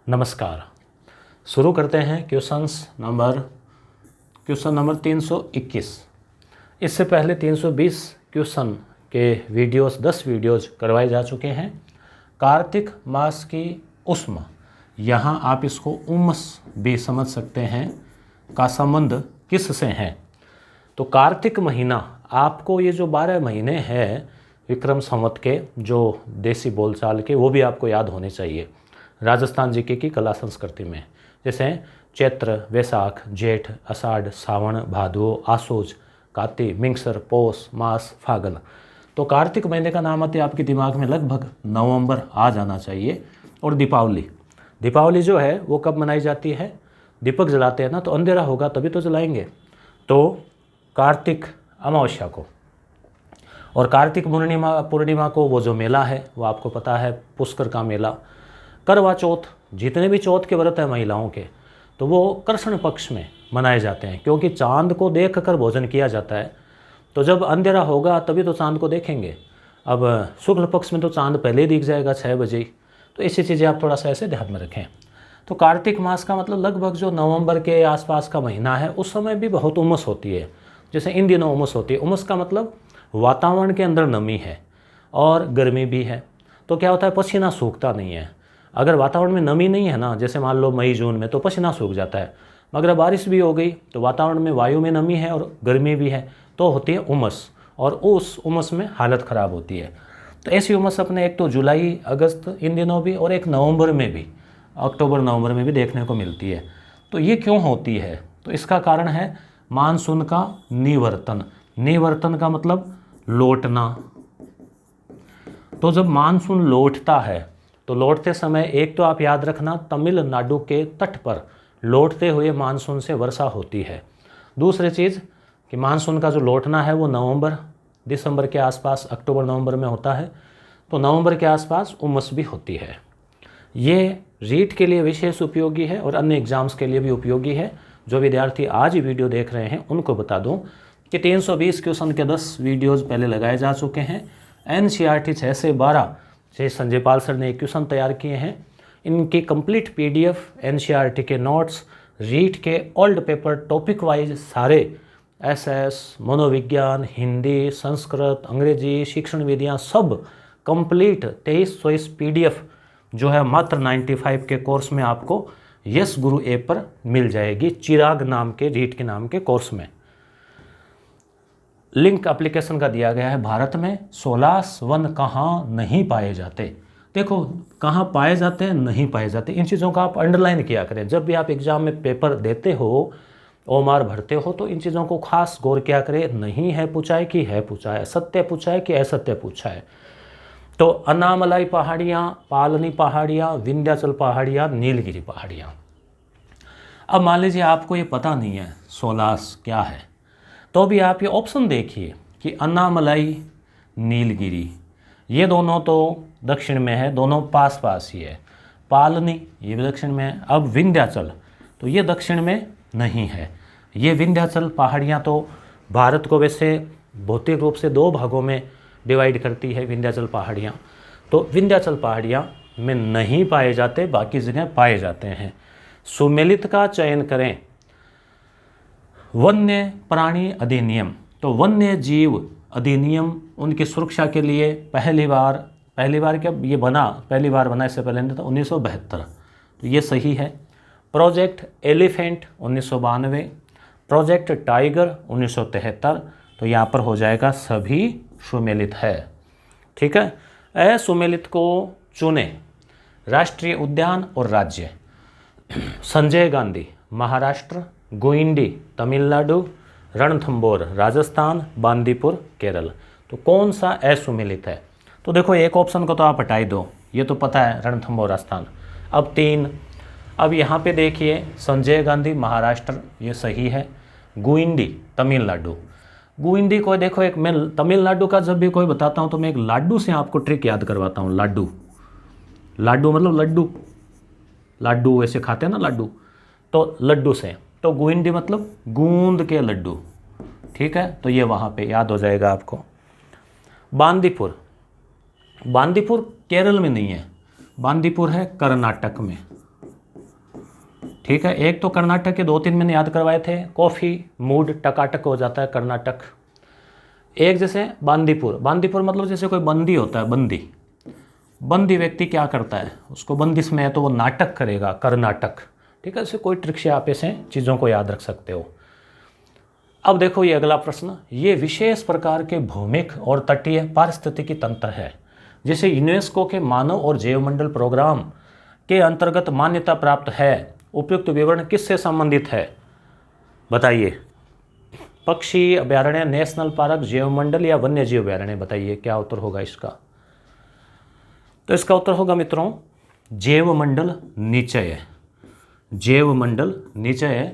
नमस्कार। शुरू करते हैं क्वेश्चन नंबर 321। इससे पहले 320 क्वेश्चन के वीडियोस 10 वीडियोज करवाए जा चुके हैं। कार्तिक मास की उष्मा, यहाँ आप इसको उमस भी समझ सकते हैं, का संबंध किससे है। तो कार्तिक महीना, आपको ये जो 12 महीने हैं विक्रम संवत के, जो देसी बोलचाल के, वो भी आपको याद होने चाहिए राजस्थान जीके की कला संस्कृति में। जैसे चैत्र, वैशाख, जेठ, आषाढ़, सावन, भादो, आसोज, कार्तिक, मिंगसर, पौष, मास, फागण। तो कार्तिक महीने का नाम आते आपके दिमाग में लगभग नवंबर आ जाना चाहिए। और दीपावली जो है वो कब मनाई जाती है? दीपक जलाते हैं ना, तो अंधेरा होगा तभी तो जलाएंगे। तो कार्तिक अमावस्या को, और कार्तिक पूर्णिमा को वो जो मेला है वो आपको पता है, पुष्कर का मेला। करवा चौथ, जितने भी चौथ के व्रत हैं महिलाओं के, तो वो कृष्ण पक्ष में मनाए जाते हैं, क्योंकि चांद को देख कर भोजन किया जाता है। तो जब अंधेरा होगा तभी तो चांद को देखेंगे। अब शुक्ल पक्ष में तो चांद पहले ही दिख जाएगा 6 बजे। तो ऐसी चीज़ें आप थोड़ा सा ऐसे ध्यान में रखें। तो कार्तिक मास का मतलब लगभग जो नवंबर के आसपास का महीना है, उस समय भी बहुत उमस होती है। जैसे इन दिनों उमस होती है। उमस का मतलब वातावरण के अंदर नमी है और गर्मी भी है। तो क्या होता है, पसीना सूखता नहीं है। अगर वातावरण में नमी नहीं है ना, जैसे मान लो मई जून में, तो पसीना सूख जाता है। मगर बारिश भी हो गई तो वातावरण में वायु में नमी है और गर्मी भी है, तो होती है उमस, और उस उमस में हालत ख़राब होती है। तो ऐसी उमस अपने एक तो जुलाई अगस्त इन दिनों भी, और एक नवंबर में भी, अक्टूबर नवंबर में भी देखने को मिलती है। तो ये क्यों होती है? तो इसका कारण है मानसून का निवर्तन। निवर्तन का मतलब लौटना। तो जब मानसून लौटता है, तो लौटते समय एक तो आप याद रखना, तमिलनाडु के तट पर लौटते हुए मानसून से वर्षा होती है। दूसरी चीज़ कि मानसून का जो लौटना है वो नवंबर दिसंबर के आसपास, अक्टूबर नवंबर में होता है। तो नवंबर के आसपास उमस भी होती है। ये रीट के लिए विशेष उपयोगी है और अन्य एग्जाम्स के लिए भी उपयोगी है। जो विद्यार्थी आज ही वीडियो देख रहे हैं उनको बता दूं कि 320 क्वेश्चन के 10 वीडियोज़ पहले लगाए जा चुके हैं। NCERT 6 से 12 से संजय पाल सर ने एक क्वेश्चन तैयार किए हैं। इनकी कंप्लीट PDF, NCERT के नोट्स, रीट के ओल्ड पेपर टॉपिक वाइज सारे SS, मनोविज्ञान, हिंदी, संस्कृत, अंग्रेजी, शिक्षण विधियाँ सब कंप्लीट 2324 PDF जो है मात्र 95 के कोर्स में आपको यस गुरु ऐप पर मिल जाएगी, चिराग नाम के, रीट के नाम के कोर्स में। लिंक एप्लीकेशन का दिया गया है। भारत में 16 वन कहाँ नहीं पाए जाते। देखो, कहाँ पाए जाते हैं, नहीं पाए जाते, इन चीज़ों का आप अंडरलाइन किया करें। जब भी आप एग्जाम में पेपर देते हो, ओमार भरते हो, तो इन चीज़ों को खास गौर किया करें। नहीं है पूछा है कि है पूछा है, सत्य पूछा है कि असत्य पूछा है। तो अन्नामलाई पहाड़ियाँ, पालनी पहाड़ियाँ, विंध्याचल पहाड़ियाँ, नीलगिरी पहाड़ियाँ। अब मान लीजिए आपको ये पता नहीं है 16 क्या है, तो भी आप ये ऑप्शन देखिए कि अन्नामलाई, नीलगिरी, ये दोनों तो दक्षिण में है, दोनों पास पास ही है। पालनी ये भी दक्षिण में है। अब विंध्याचल, तो ये दक्षिण में नहीं है। ये विंध्याचल पहाड़ियाँ तो भारत को वैसे भौतिक रूप से 2 भागों में डिवाइड करती है विंध्याचल पहाड़ियाँ। तो विंध्याचल पहाड़ियाँ में नहीं पाए जाते, बाकी जगह पाए जाते हैं। सुमेलित का चयन करें। वन्य प्राणी अधिनियम, तो वन्य जीव अधिनियम, उनकी सुरक्षा के लिए पहली बार क्या ये बना, पहली बार बना, इससे पहले नहीं था, 1972। तो ये सही है। Project elephant 1992, project tiger 1973। तो यहाँ पर हो जाएगा सभी सुमेलित है। ठीक है। असुमेलित को चुने। राष्ट्रीय उद्यान और राज्य: संजय गांधी महाराष्ट्र, गुइंडी तमिलनाडु, रणथंबोर राजस्थान, बांदीपुर केरल। तो कौन सा असुमेलित है? तो देखो, एक ऑप्शन को तो आप हटाई दो, ये तो पता है रणथंबोर राजस्थान। अब 3, अब यहाँ पे देखिए, संजय गांधी महाराष्ट्र ये सही है। गुइंडी तमिलनाडु, गुइंडी को देखो, एक मैं तमिलनाडु का जब भी कोई बताता हूँ तो मैं एक लाडू से आपको ट्रिक याद करवाता हूँ। लाडू, लाडू मतलब लड्डू, लाडू ऐसे खाते हैं ना लाडू, तो लड्डू से। तो गुइंडी मतलब गूंद के लड्डू। ठीक है, तो ये वहाँ पे याद हो जाएगा आपको। बांदीपुर, बांदीपुर केरल में नहीं है, बांदीपुर है कर्नाटक में। ठीक है, एक तो कर्नाटक के 2-3 मैंने याद करवाए थे, कॉफ़ी, मूड टकाटक हो जाता है कर्नाटक। एक जैसे बांदीपुर, बांदीपुर मतलब जैसे कोई बंदी होता है, बंदी, बंदी व्यक्ति क्या करता है, उसको बंदिश में है तो वो नाटक करेगा, कर्नाटक। ठीक है, ऐसे कोई ट्रिक से आप ऐसे चीज़ों को याद रख सकते हो। अब देखो ये अगला प्रश्न, ये विशेष प्रकार के भौमिक और तटीय पारिस्थितिकी तंत्र है जिसे यूनेस्को के मानव और जैवमंडल प्रोग्राम के अंतर्गत मान्यता प्राप्त है। उपयुक्त विवरण किससे संबंधित है, बताइए। पक्षी अभ्यारण्य, नेशनल पार्क, जैवमंडल या वन्य जीव अभ्यारण्य, बताइए क्या उत्तर होगा इसका। तो इसका उत्तर होगा मित्रों जैवमंडल निचय, जैवमंडल निचय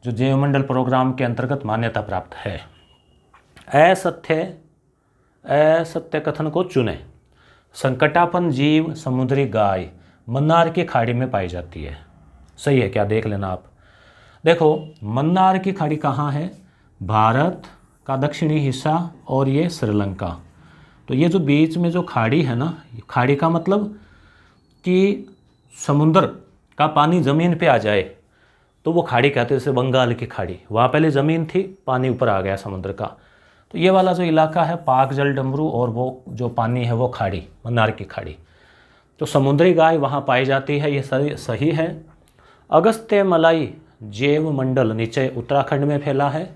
जो जैवमंडल प्रोग्राम के अंतर्गत मान्यता प्राप्त है। असत्य कथन को चुने। संकटापन्न जीव समुद्री गाय मन्नार की खाड़ी में पाई जाती है, सही है क्या, देख लेना आप। देखो मन्नार की खाड़ी कहाँ है, भारत का दक्षिणी हिस्सा और ये श्रीलंका। तो ये जो बीच में जो खाड़ी है ना, खाड़ी का मतलब कि समुद्र का पानी ज़मीन पे आ जाए तो वो खाड़ी कहते हैं, जैसे बंगाल की खाड़ी, वहाँ पहले ज़मीन थी, पानी ऊपर आ गया समुद्र का। तो ये वाला जो इलाका है पाक जल डमरू और वो जो पानी है वो खाड़ी, मन्नार की खाड़ी। तो समुद्री गाय वहाँ पाई जाती है, ये सही है। अगस्त्य मलाई जैवमंडल नीचे उत्तराखंड में फैला है।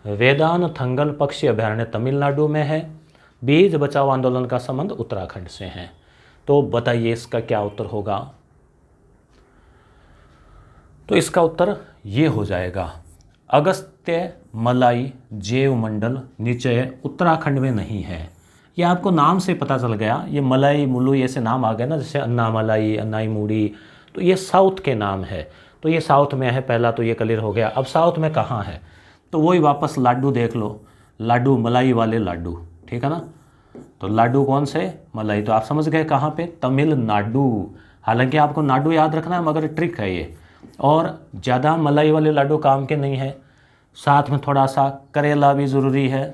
वेदानथंगल पक्षी अभयारण्य तमिलनाडु में है। बीज बचाओ आंदोलन का संबंध उत्तराखंड से है। तो बताइए इसका क्या उत्तर होगा। तो इसका उत्तर ये हो जाएगा, अगस्त्य मलाई जैवमंडल निचय उत्तराखंड में नहीं है। ये आपको नाम से पता चल गया, ये मलाई मुलुई ऐसे नाम आ गए ना, जैसे अन्नामलाई, अन्नाईमुड़ी, तो ये साउथ के नाम है। तो ये साउथ में है, पहला तो ये क्लियर हो गया। अब साउथ में कहाँ है, तो वही वापस लाडू देख लो, लाडू मलाई वाले लाडू, ठीक है ना। तो लाडू कौन से, मलाई, तो आप समझ गए कहाँ पे, तमिलनाडु। हालांकि आपको नाडू याद रखना है मगर ट्रिक है ये, और ज़्यादा मलाई वाले लाडू काम के नहीं है, साथ में थोड़ा सा करेला भी ज़रूरी है।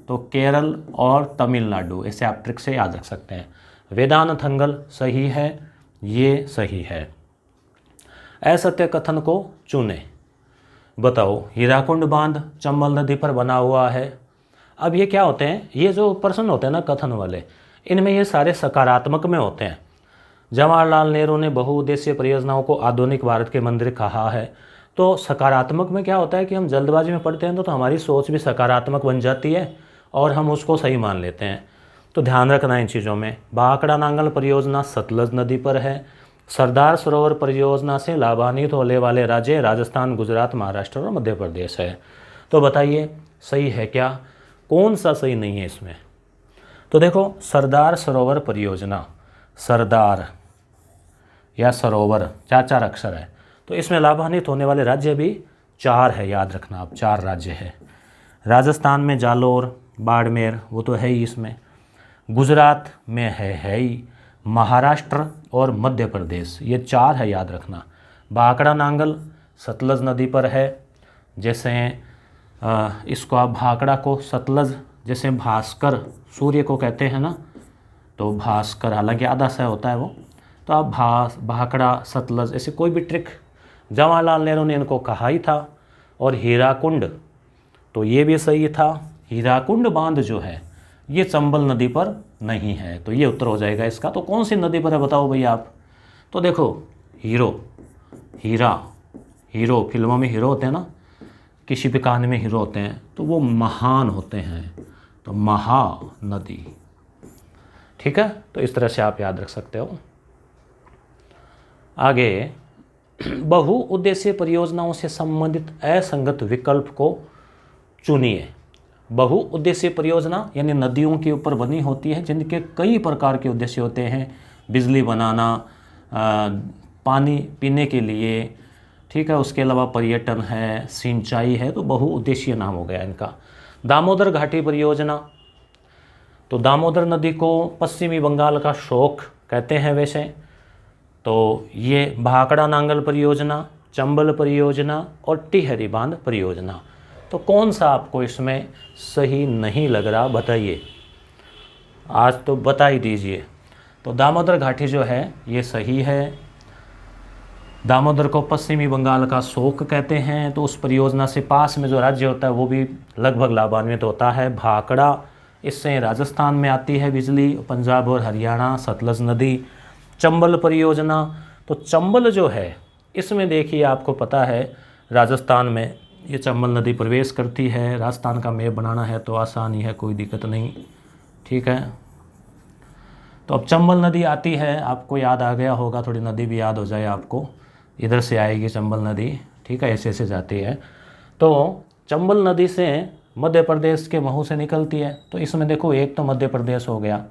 तो केरल और तमिलनाडु ऐसे आप ट्रिक से याद रख सकते हैं। वेदानथंगल सही है, ये सही है। असत्य कथन को चुने। बताओ हीराकुंड बांध चंबल नदी पर बना हुआ है। अब ये क्या होते हैं, ये जो प्रश्न होते हैं ना कथन वाले, इनमें ये सारे सकारात्मक में होते हैं। जवाहरलाल नेहरू ने बहुउद्देशीय परियोजनाओं को आधुनिक भारत के मंदिर कहा है। तो सकारात्मक में क्या होता है कि हम जल्दबाजी में पढ़ते हैं तो हमारी सोच भी सकारात्मक बन जाती है और हम उसको सही मान लेते हैं। तो ध्यान रखना इन चीज़ों में। भाखड़ा नांगल परियोजना सतलज नदी पर है। सरदार सरोवर परियोजना से लाभान्वित होने वाले राज्य राजस्थान, गुजरात, महाराष्ट्र और मध्य प्रदेश है। तो बताइए सही है क्या, कौन सा सही नहीं है इसमें। तो देखो सरदार सरोवर परियोजना, सरदार या सरोवर 4 अक्षर है, तो इसमें लाभान्वित होने वाले राज्य भी 4 है, याद रखना आप, 4 राज्य है। राजस्थान में जालोर, बाड़मेर, वो तो है ही इसमें। गुजरात में है ही, महाराष्ट्र और मध्य प्रदेश, ये 4 है, याद रखना। भाखड़ा नांगल सतलज नदी पर है, जैसे इसको आप भाखड़ा को सतलज, जैसे भास्कर सूर्य को कहते हैं ना, तो भास्कर, हालांकि आधा सा होता है वो, तो आप भाखड़ा सतलज ऐसे कोई भी ट्रिक, जवाहरलाल नेहरू ने इनको कहा ही था। और हीराकुंड, तो ये भी सही था। हीराकुंड बांध जो है ये चंबल नदी पर नहीं है, तो ये उत्तर हो जाएगा इसका। तो कौन सी नदी पर है बताओ भैया आप। तो देखो हीरो फिल्मों में हीरो होते हैं ना, किसी भी कहानी में हीरो होते हैं, तो वो महान होते हैं, तो महानदी, ठीक है। तो इस तरह से आप याद रख सकते हो। आगे, बहुउद्देशीय परियोजनाओं से संबंधित असंगत विकल्प को चुनिए। बहुउद्देशीय परियोजना यानी नदियों के ऊपर बनी होती है, जिनके कई प्रकार के उद्देश्य होते हैं। बिजली बनाना, पानी पीने के लिए, ठीक है, उसके अलावा पर्यटन है, सिंचाई है, तो बहुउद्देशीय नाम हो गया इनका। दामोदर घाटी परियोजना, तो दामोदर नदी को पश्चिमी बंगाल का शोक कहते हैं वैसे। तो ये भाखड़ा नांगल परियोजना, चंबल परियोजना और टिहरी बांध परियोजना। तो कौन सा आपको इसमें सही नहीं लग रहा, बताइए, आज तो बता ही दीजिए। तो दामोदर घाटी जो है ये सही है। दामोदर को पश्चिमी बंगाल का शोक कहते हैं, तो उस परियोजना से पास में जो राज्य होता है वो भी लगभग लाभान्वित होता है। भाखड़ा, इससे राजस्थान में आती है बिजली, पंजाब और हरियाणा। सतलज नदी, चंबल परियोजना, तो चंबल जो है इसमें देखिए आपको पता है राजस्थान में ये चंबल नदी प्रवेश करती है। राजस्थान का मैप बनाना है तो आसानी है, कोई दिक्कत नहीं, ठीक है। तो अब चंबल नदी आती है, आपको याद आ गया होगा, थोड़ी नदी भी याद हो जाए आपको, इधर से आएगी चंबल नदी, ठीक है, ऐसे ऐसे जाती है। तो चंबल नदी से मध्य प्रदेश के महू से निकलती है। तो इसमें देखो एक तो मध्य प्रदेश हो गया,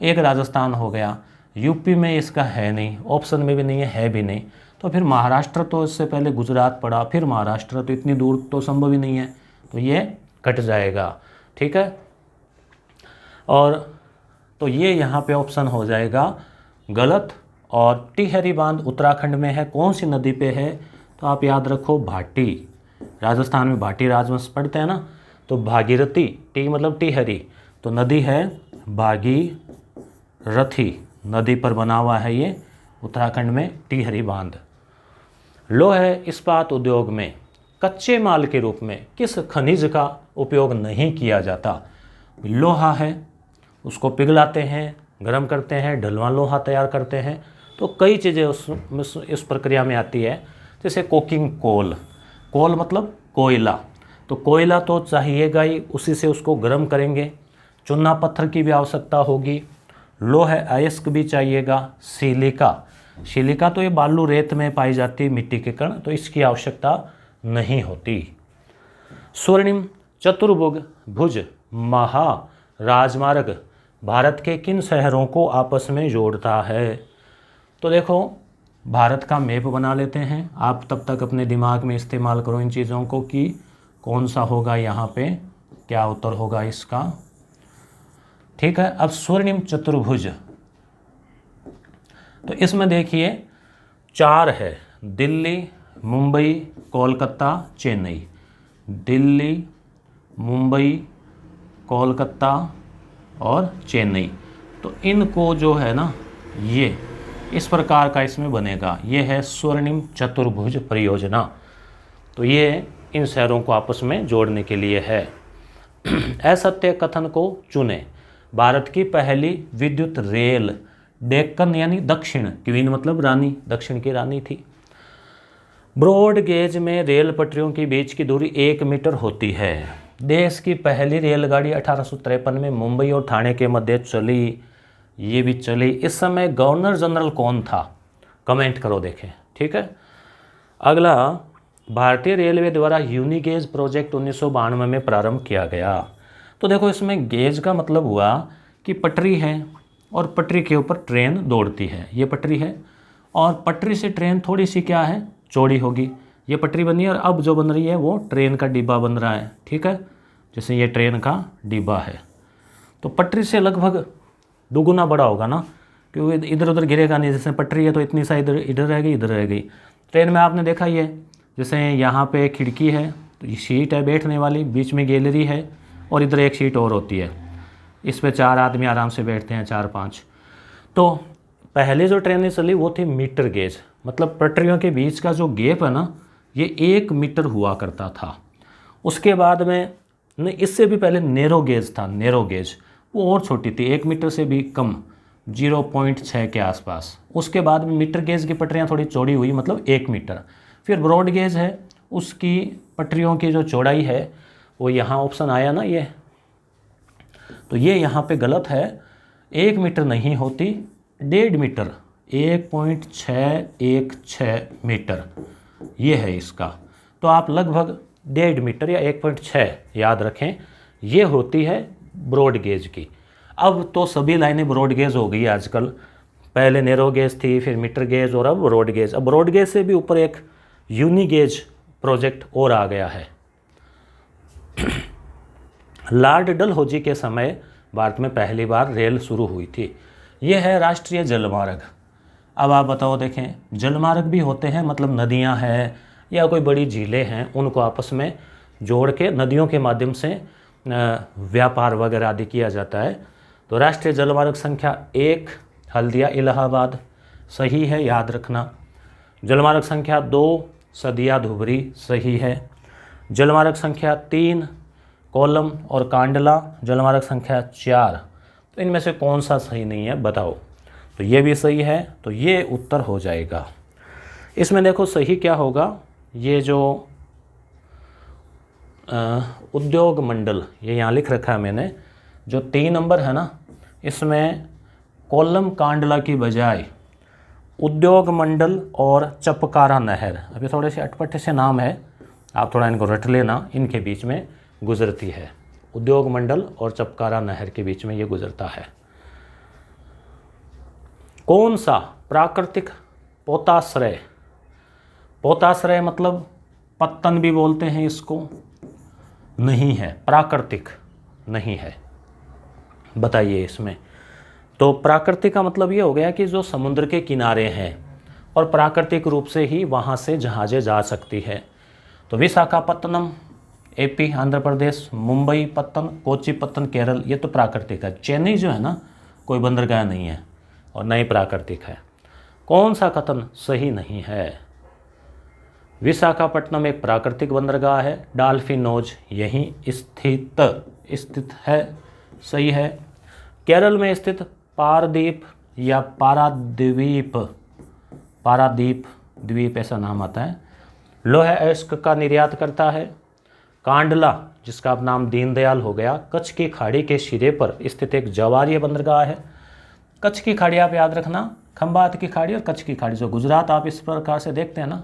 एक राजस्थान हो गया, यूपी में इसका है नहीं, ऑप्शन में भी नहीं है भी नहीं। तो फिर महाराष्ट्र, तो इससे पहले गुजरात पड़ा, फिर महाराष्ट्र, तो इतनी दूर तो संभव ही नहीं है, तो ये कट जाएगा, ठीक है। और तो ये यहाँ पे ऑप्शन हो जाएगा गलत। और टिहरी बांध उत्तराखंड में है, कौन सी नदी पे है, तो आप याद रखो भाटी, राजस्थान में भाटी राजवंश पढ़ते हैं ना, तो भागीरथी, टी मतलब टिहरी, तो नदी है भागीरथी नदी पर बना हुआ है ये उत्तराखंड में टिहरी बांध। लोह इस्पात उद्योग में कच्चे माल के रूप में किस खनिज का उपयोग नहीं किया जाता? लोहा है, उसको पिघलाते हैं, गर्म करते हैं, ढलवा लोहा तैयार करते हैं, तो कई चीज़ें इस प्रक्रिया में आती है। जैसे कोकिंग कोल, कोल मतलब कोयला, तो कोयला तो चाहिएगा ही, उसी से उसको गर्म करेंगे। चूना पत्थर की भी आवश्यकता होगी, लोह अयस्क भी चाहिएगा। सिलिका, सिलिका तो ये बालू रेत में पाई जाती है, मिट्टी के कण, तो इसकी आवश्यकता नहीं होती। स्वर्णिम चतुर्भुज महा राजमार्ग भारत के किन शहरों को आपस में जोड़ता है? तो देखो भारत का मैप बना लेते हैं, आप तब तक अपने दिमाग में इस्तेमाल करो इन चीज़ों को कि कौन सा होगा यहाँ पे, क्या उत्तर होगा इसका, ठीक है। अब स्वर्णिम चतुर्भुज, तो इसमें देखिए 4 है, दिल्ली, मुंबई, कोलकाता, चेन्नई। दिल्ली, मुंबई, कोलकाता और चेन्नई, तो इनको जो है ना ये इस प्रकार का इसमें बनेगा, ये है स्वर्णिम चतुर्भुज परियोजना। तो ये इन शहरों को आपस में जोड़ने के लिए है। असत्य कथन को चुने। भारत की पहली विद्युत रेल डेक्कन यानी दक्षिण, क्वीन मतलब रानी, दक्षिण की रानी थी। ब्रॉड गेज में रेल पटरियों के बीच की दूरी 1 मीटर होती है। देश की पहली रेलगाड़ी 1853 में मुंबई और ठाणे के मध्य चली, ये भी चली। इस समय गवर्नर जनरल कौन था? कमेंट करो देखें, ठीक है। अगला, भारतीय रेलवे द्वारा यूनिगेज प्रोजेक्ट 1992 में प्रारंभ किया गया। तो देखो इसमें गेज का मतलब हुआ कि पटरी है और पटरी के ऊपर ट्रेन दौड़ती है, ये पटरी है, और पटरी से ट्रेन थोड़ी सी क्या है, चौड़ी होगी, ये पटरी बनी है, और अब जो बन रही है वो ट्रेन का डिब्बा बन रहा है, ठीक है, जैसे ये ट्रेन का डिब्बा है। तो पटरी से लगभग दुगुना बड़ा होगा ना, क्योंकि इधर उधर गिरेगा नहीं, जैसे पटरी है तो इतनी सा इधर इधर रह गई, इधर रह गई। ट्रेन में आपने देखा ही है, जैसे यहाँ पे खिड़की है, तो ये सीट है बैठने वाली, बीच में गैलरी है, और इधर एक सीट और होती है, इस पे 4 आदमी आराम से बैठते हैं, 4-5। तो पहले जो ट्रेनें चली वो थी मीटर गेज, मतलब पटरियों के बीच का जो गैप है ना, ये 1 मीटर हुआ करता था। उसके बाद में नहीं, इससे भी पहले नैरो गेज था, नैरो गेज वो और छोटी थी, 1 मीटर से भी कम, 0.6 के आसपास। उसके बाद में मीटर गेज की पटरियाँ थोड़ी चौड़ी हुई, मतलब 1 मीटर। फिर ब्रॉड गेज है, उसकी पटरियों की जो चौड़ाई है वो यहाँ ऑप्शन आया ना ये, तो ये यहाँ पे गलत है, 1 मीटर नहीं होती, 1.5 मीटर, 1.616 मीटर ये है इसका। तो आप लगभग 1.5 मीटर या 1.6 याद रखें, ये होती है ब्रॉड गेज की। अब तो सभी लाइनें ब्रॉड गेज हो गई आजकल, पहले नैरो गेज थी, फिर मीटर गेज, और अब ब्रॉड गेज। अब ब्रॉड गेज से भी ऊपर एक यूनी गेज प्रोजेक्ट और आ गया है। लॉर्ड डलहौजी के समय भारत में पहली बार रेल शुरू हुई थी, ये है राष्ट्रीय जलमार्ग। अब आप बताओ, देखें जलमार्ग भी होते हैं, मतलब नदियां हैं या कोई बड़ी झीलें हैं, उनको आपस में जोड़ के नदियों के माध्यम से व्यापार वगैरह आदि किया जाता है। तो राष्ट्रीय जलमार्ग संख्या 1 हल्दिया इलाहाबाद सही है, याद रखना। जलमार्ग संख्या 2 सदिया धुबरी सही है। जलमार्ग संख्या 3 कोल्लम और कांडला। जलमार्ग संख्या 4, तो इनमें से कौन सा सही नहीं है बताओ। तो ये भी सही है, तो ये उत्तर हो जाएगा। इसमें देखो सही क्या होगा, ये जो उद्योग मंडल, ये यहाँ लिख रखा है मैंने, जो 3 नंबर है ना, इसमें कोल्लम कांडला की बजाय उद्योग मंडल और चपकारा नहर, अभी थोड़े से अटपटे से नाम है, आप थोड़ा इनको रट लेना, इनके बीच में गुजरती है। उद्योग मंडल और चपकारा नहर के बीच में ये गुजरता है। कौन सा प्राकृतिक पोताश्रय, पोताश्रय मतलब पत्तन भी बोलते हैं इसको, नहीं है, प्राकृतिक नहीं है, बताइए इसमें। तो प्राकृतिक का मतलब ये हो गया कि जो समुद्र के किनारे हैं और प्राकृतिक रूप से ही वहाँ से जहाज़ें जा सकती है। तो विशाखापत्तनम एपी आंध्र प्रदेश, मुंबई पत्तन, कोच्चि पत्तन केरल, ये तो प्राकृतिक है। चेन्नई जो है ना, कोई बंदरगाह नहीं है और न ही प्राकृतिक है। कौन सा कथन सही नहीं है? विशाखापट्टनम एक प्राकृतिक बंदरगाह है, डाल्फिनोज यहीं स्थित है, सही है। केरल में स्थित पारदीप या पारादीप द्वीप ऐसा नाम आता है, लोहे अयस्क का निर्यात करता है। कांडला, जिसका अब नाम दीनदयाल हो गया, कच्छ की खाड़ी के सिरे पर स्थित एक जवारीय बंदरगाह है। कच्छ की खाड़ी आप याद रखना, खंबात की खाड़ी और कच्छ की खाड़ी, जो गुजरात आप इस प्रकार से देखते हैं ना,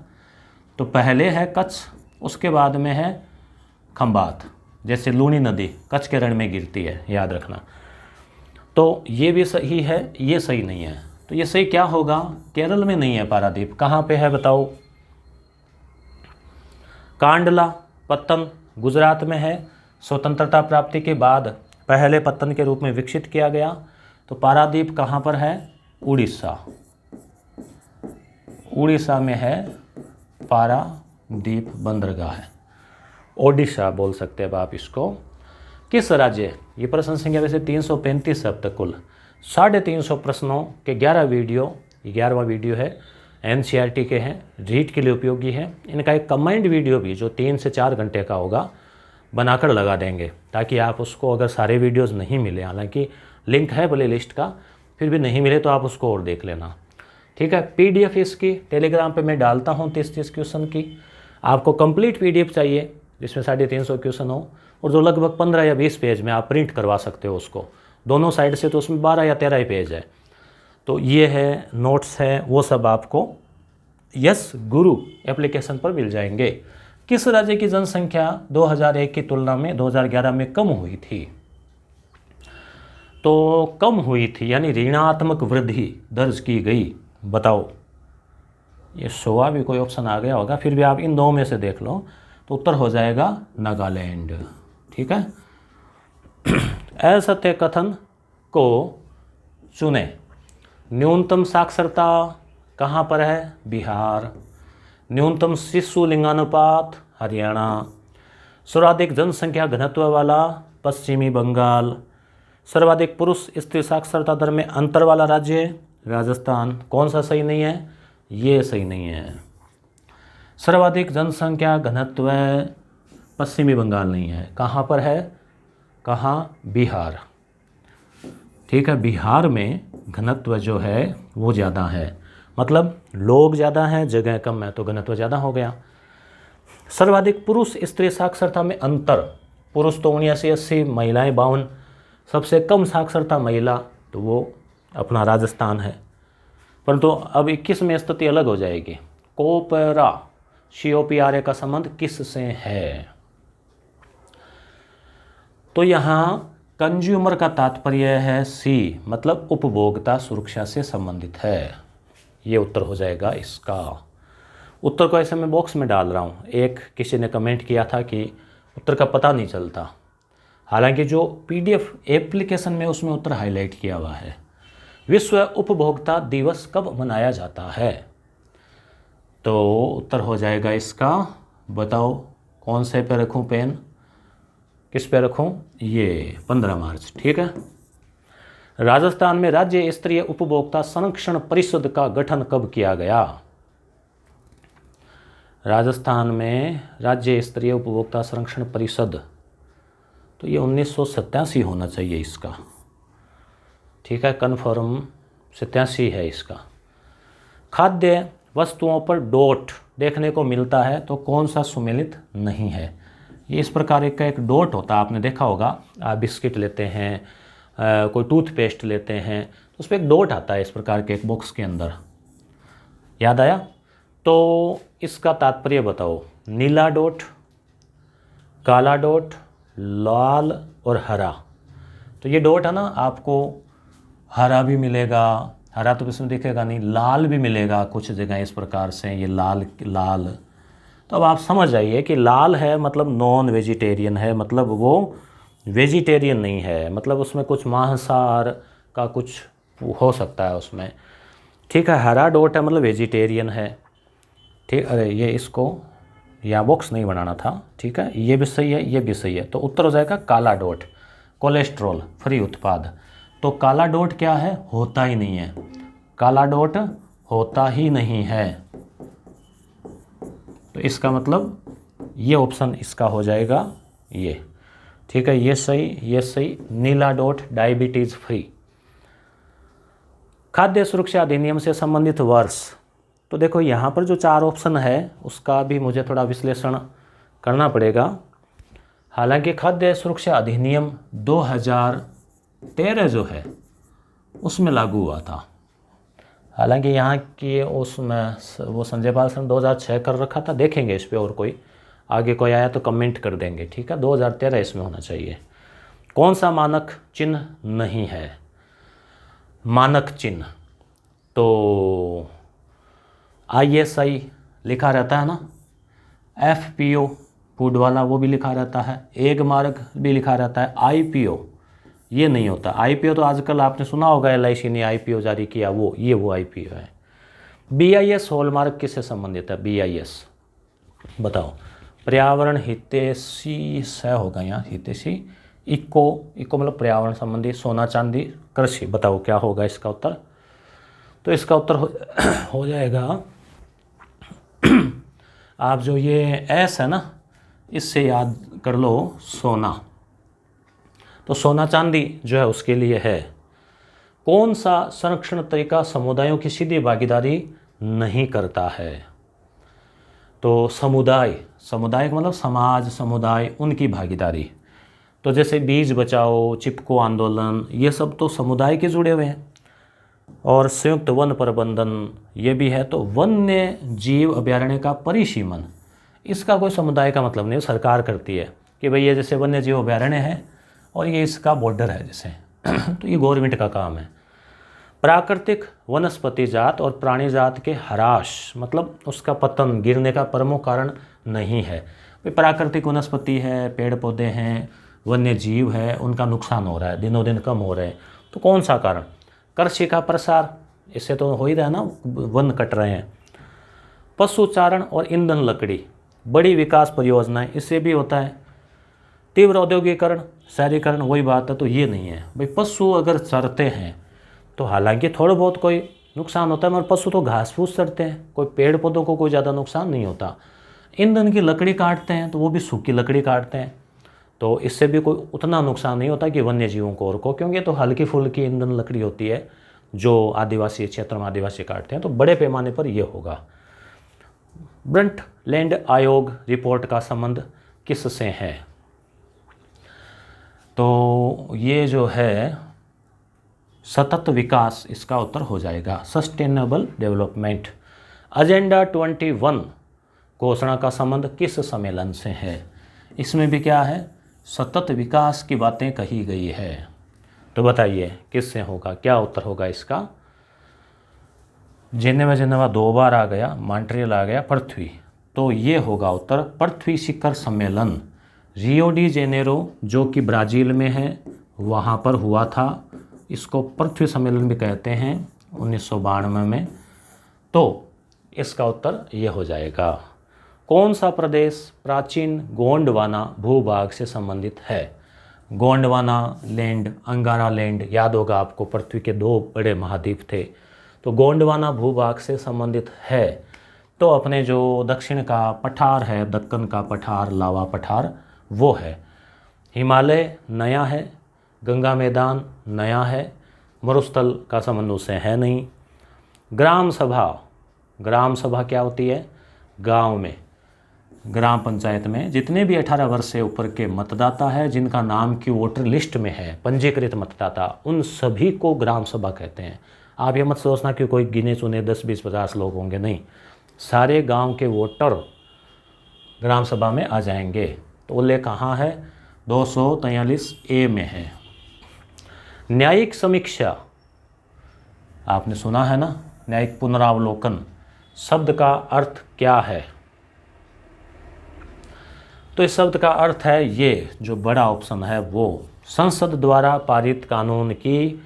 तो पहले है कच्छ, उसके बाद में है खंबात, जैसे लूनी नदी कच्छ के रण में गिरती है, याद रखना। तो ये भी सही है, ये सही नहीं है। तो ये सही क्या होगा? केरल में नहीं है पारादीप, कहाँ पे है बताओ? कांडला पत्तन गुजरात में है, स्वतंत्रता प्राप्ति के बाद पहले पत्तन के रूप में विकसित किया गया। तो पारादीप कहाँ पर है? उड़ीसा, उड़ीसा में है पारादीप बंदरगाह है, ओडिशा बोल सकते हैं अब आप इसको। किस राज्य, ये प्रश्न संख्या वैसे 335 अब तक कुल 350 प्रश्नों के 11 वीडियो, 11वां वीडियो है, एनसीईआरटी के हैं, रीट के लिए उपयोगी है। इनका एक कमेंट वीडियो भी जो 3 से 4 घंटे का होगा बनाकर लगा देंगे, ताकि आप उसको, अगर सारे वीडियोस नहीं मिले, हालांकि लिंक है प्ले लिस्ट का, फिर भी नहीं मिले तो आप उसको और देख लेना, ठीक है। पीडीएफ इसकी टेलीग्राम पे मैं डालता हूँ 30-30 क्वेश्चन की। आपको कंप्लीट पीडीएफ चाहिए जिसमें 350 क्वेश्चन हो, और जो लगभग 15 या 20 पेज में आप प्रिंट करवा सकते हो उसको दोनों साइड से, तो उसमें 12 या 13 ही पेज है। तो ये है, नोट्स है, वो सब आपको यस गुरु एप्लीकेशन पर मिल जाएंगे। किस राज्य की जनसंख्या 2001 की तुलना में 2011 में कम हुई थी? तो कम हुई थी यानी ऋणात्मक वृद्धि दर्ज की गई, बताओ। ये 100 भी कोई ऑप्शन आ गया होगा, फिर भी आप इन दो में से देख लो, तो उत्तर हो जाएगा नागालैंड, ठीक है। असत्य कथन को चुने। न्यूनतम साक्षरता कहाँ पर है? बिहार। न्यूनतम शिशु लिंगानुपात हरियाणा। सर्वाधिक जनसंख्या घनत्व वाला पश्चिमी बंगाल। सर्वाधिक पुरुष स्त्री साक्षरता दर में अंतर वाला राज्य राजस्थान। कौन सा सही नहीं है? ये सही नहीं है। सर्वाधिक जनसंख्या घनत्व पश्चिमी बंगाल नहीं है, कहाँ पर है? कहाँ? बिहार, ठीक है। बिहार में घनत्व जो है वो ज़्यादा है, मतलब लोग ज़्यादा हैं, जगह कम है, तो घनत्व ज़्यादा हो गया। सर्वाधिक पुरुष स्त्री साक्षरता में अंतर, पुरुष तो 79-80, महिलाएं 52। सबसे कम साक्षरता महिला, तो वो अपना राजस्थान है। परंतु अब 21 में स्थिति अलग हो जाएगी। कोपरा COPRA का संबंध किस से है? तो यहाँ कंज्यूमर का तात्पर्य है C, मतलब उपभोक्ता सुरक्षा से संबंधित है। ये उत्तर हो जाएगा इसका। उत्तर को ऐसे मैं बॉक्स में डाल रहा हूँ। एक किसी ने कमेंट किया था कि उत्तर का पता नहीं चलता, हालांकि जो PDF एप्लीकेशन में उसमें उत्तर हाईलाइट किया हुआ है। विश्व उपभोक्ता दिवस कब मनाया जाता है? तो उत्तर हो जाएगा इसका, बताओ कौन से पे रखूं पेन, किस पे रखूं? ये 15 मार्च, ठीक है। राजस्थान में राज्य स्तरीय उपभोक्ता संरक्षण परिषद का गठन कब किया गया? राजस्थान में राज्य स्तरीय उपभोक्ता संरक्षण परिषद, तो ये 1987 होना चाहिए इसका, ठीक है, कन्फर्म 87 है इसका। खाद्य वस्तुओं पर डॉट देखने को मिलता है तो कौन सा सुमेलित नहीं है? ये इस प्रकार का एक डॉट होता है, आपने देखा होगा, आप बिस्किट लेते हैं, कोई टूथपेस्ट लेते हैं तो उस पर एक डॉट आता है इस प्रकार के एक बॉक्स के अंदर, याद आया? तो इसका तात्पर्य बताओ। नीला डॉट, काला डॉट, लाल और हरा। तो ये डॉट है ना, आपको हरा भी मिलेगा, हरा तो इसमें दिखेगा नहीं, लाल भी मिलेगा कुछ जगह इस प्रकार से, ये लाल लाल। तो अब आप समझ जाइए कि लाल है मतलब नॉन वेजिटेरियन है, मतलब वो वेजिटेरियन नहीं है, मतलब उसमें कुछ मांसाहार का कुछ हो सकता है उसमें, ठीक है। हरा डॉट है मतलब वेजिटेरियन है, ठीक। अरे ये इसको यहाँ बॉक्स नहीं बनाना था, ठीक है, ये भी सही है, ये भी सही है। तो उत्तर हो जाएगा काला डॉट, कोलेस्ट्रॉल फ्री उत्पाद। तो काला डॉट क्या है? होता ही नहीं है, काला डॉट होता ही नहीं है। तो इसका मतलब ये ऑप्शन इसका हो जाएगा ये, ठीक है, ये सही, ये सही। नीला डॉट डायबिटीज फ्री। खाद्य सुरक्षा अधिनियम से संबंधित वर्ष, तो देखो यहाँ पर जो 4 ऑप्शन है उसका भी मुझे थोड़ा विश्लेषण करना पड़ेगा। हालांकि खाद्य सुरक्षा अधिनियम 2013 जो है उसमें लागू हुआ था, हालांकि यहाँ की उसमें वो संजय पाल सर 2006 कर रखा था, देखेंगे इस पे, और कोई आगे कोई आया तो कमेंट कर देंगे, ठीक है। 2013 इसमें होना चाहिए। कौन सा मानक चिन्ह नहीं है? मानक चिन्ह तो ISI लिखा रहता है ना, FPO फूड वाला वो भी लिखा रहता है, एग मार्क भी लिखा रहता है, IPO ये नहीं होता। IPO तो आजकल आपने सुना होगा, LIC ने IPO जारी किया, वो IPO है। BIS हॉलमार्क किससे संबंधित है? BIS बताओ। पर्यावरण हितैषी से होगा यहाँ, हितैषी। इको मतलब पर्यावरण संबंधी। सोना चांदी कृषि, बताओ क्या होगा इसका उत्तर? तो इसका उत्तर हो जाएगा आप जो ये S है ना, इससे याद कर लो सोना, तो सोना चांदी जो है उसके लिए है। कौन सा संरक्षण तरीका समुदायों की सीधी भागीदारी नहीं करता है? तो समुदाय का मतलब समाज, समुदाय, उनकी भागीदारी। तो जैसे बीज बचाओ, चिपको आंदोलन, ये सब तो समुदाय के जुड़े हुए हैं। और संयुक्त वन प्रबंधन ये भी है। तो वन्य जीव अभयारण्य का परिसीमन, इसका कोई समुदाय का मतलब नहीं, सरकार करती है कि भाई ये जैसे वन्य जीव अभयारण्य है और ये इसका बॉर्डर है जैसे तो ये गवर्नमेंट का काम है। प्राकृतिक वनस्पति जात और प्राणी जात के ह्रास, मतलब उसका पतन, गिरने का प्रमुख कारण नहीं है। भाई प्राकृतिक वनस्पति है, पेड़ पौधे हैं, वन्य जीव है, उनका नुकसान हो रहा है, दिनों दिन कम हो रहे हैं। तो कौन सा कारण? कृषि का प्रसार, इससे तो हो ही रहा है ना, वन कट रहे हैं। पशुचारण और ईंधन लकड़ी, बड़ी विकास परियोजनाएं, इससे भी होता है। तीव्र औद्योगिकरण, शहरीकरण, वही बात है। तो ये नहीं है भाई। पशु अगर चरते हैं तो हालांकि थोड़ा बहुत कोई नुकसान होता है, मगर पशु तो घास फूस चरते हैं, कोई पेड़ पौधों को कोई ज़्यादा नुकसान नहीं होता। ईंधन की लकड़ी काटते हैं तो वो भी सूखी लकड़ी काटते हैं, तो इससे भी कोई उतना नुकसान नहीं होता कि वन्य जीवों को और को, क्योंकि तो हल्की फुल्की ईंधन लकड़ी होती है जो आदिवासी क्षेत्र में आदिवासी काटते हैं। तो बड़े पैमाने पर यह होगा। ब्रंटलैंड आयोग रिपोर्ट का संबंध किससे है? तो ये जो है सतत विकास, इसका उत्तर हो जाएगा सस्टेनेबल डेवलपमेंट। एजेंडा 21 घोषणा का संबंध किस सम्मेलन से है? इसमें भी क्या है? सतत विकास की बातें कही गई है। तो बताइए किससे होगा, क्या उत्तर होगा इसका? जिनेवा 2 बार आ गया, मॉन्ट्रियल आ गया, पृथ्वी। तो ये होगा उत्तर पृथ्वी शिखर सम्मेलन। रियो डी जेनेरो जो कि ब्राज़ील में है, वहाँ पर हुआ था। इसको पृथ्वी सम्मेलन भी कहते हैं 1992 में। तो इसका उत्तर ये हो जाएगा। कौन सा प्रदेश प्राचीन गोंडवाना भूभाग से संबंधित है? गोंडवाना लैंड, अंगारा लैंड, याद होगा आपको, पृथ्वी के 2 बड़े महाद्वीप थे। तो गोंडवाना भूभाग से संबंधित है। तो अपने जो दक्षिण का पठार है, दक्कन का पठार, लावा पठार, वो है। हिमालय नया है, गंगा मैदान नया है, मरुस्थल का संबंध उससे है नहीं। ग्राम सभा, ग्राम सभा क्या होती है? गांव में, ग्राम पंचायत में जितने भी 18 वर्ष से ऊपर के मतदाता है, जिनका नाम की वोटर लिस्ट में है, पंजीकृत मतदाता, उन सभी को ग्राम सभा कहते हैं। आप ये मत सोचना कि कोई गिने चुने 10, 20, 50 लोग होंगे, नहीं, सारे गांव के वोटर ग्राम सभा में आ जाएंगे। तो उल्लेख कहाँ है? 243A में है। न्यायिक समीक्षा, आपने सुना है ना, न्यायिक पुनरावलोकन शब्द का अर्थ क्या है? तो इस शब्द का अर्थ है, ये जो बड़ा ऑप्शन है वो, संसद द्वारा पारित कानून की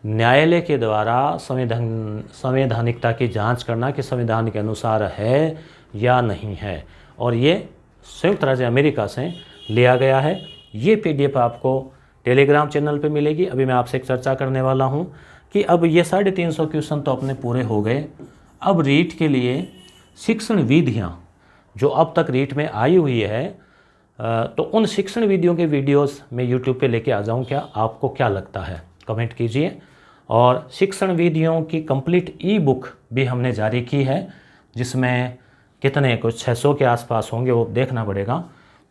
न्यायालय के द्वारा संवैधानिकता की जांच करना कि संविधान के अनुसार है या नहीं है। और ये संयुक्त राज्य अमेरिका से लिया गया है। ये PDF आपको टेलीग्राम चैनल पे मिलेगी। अभी मैं आपसे एक चर्चा करने वाला हूँ कि अब ये 350 क्वेश्चन तो अपने पूरे हो गए। अब रीट के लिए शिक्षण विधियाँ जो अब तक रीट में आई हुई है, तो उन शिक्षण विधियों के वीडियोस मैं यूट्यूब पे लेके आ जाऊँ क्या? आपको क्या लगता है? कमेंट कीजिए। और शिक्षण विधियों की कंप्लीट ई-बुक भी हमने जारी की है, जिसमें कितने, कुछ 600 के आसपास होंगे, वो देखना पड़ेगा।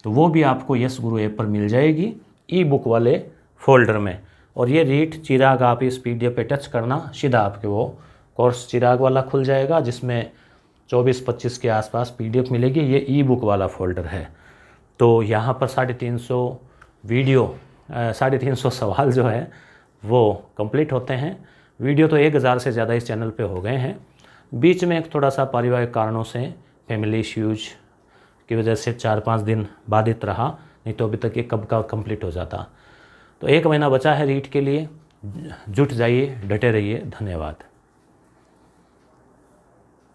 तो वो भी आपको यस गुरु ऐप पर मिल जाएगी ई-बुक वाले फोल्डर में। और ये रीट चिराग, आप इस PDF पे टच करना, सीधा आपके वो कोर्स चिराग वाला खुल जाएगा, जिसमें 24-25 के आसपास PDF मिलेगी। ये ई-बुक वाला फोल्डर है। तो यहाँ पर 350 वीडियो, 350 सवाल जो है वो कंप्लीट होते हैं। वीडियो तो 1000 से ज़्यादा इस चैनल पे हो गए हैं। बीच में एक थोड़ा सा पारिवारिक कारणों से, फैमिली इश्यूज की वजह से 4-5 दिन बाधित रहा, नहीं तो अभी तक ये कब का कंप्लीट हो जाता। तो 1 महीना बचा है रीट के लिए। जुट जाइए, डटे रहिए। धन्यवाद।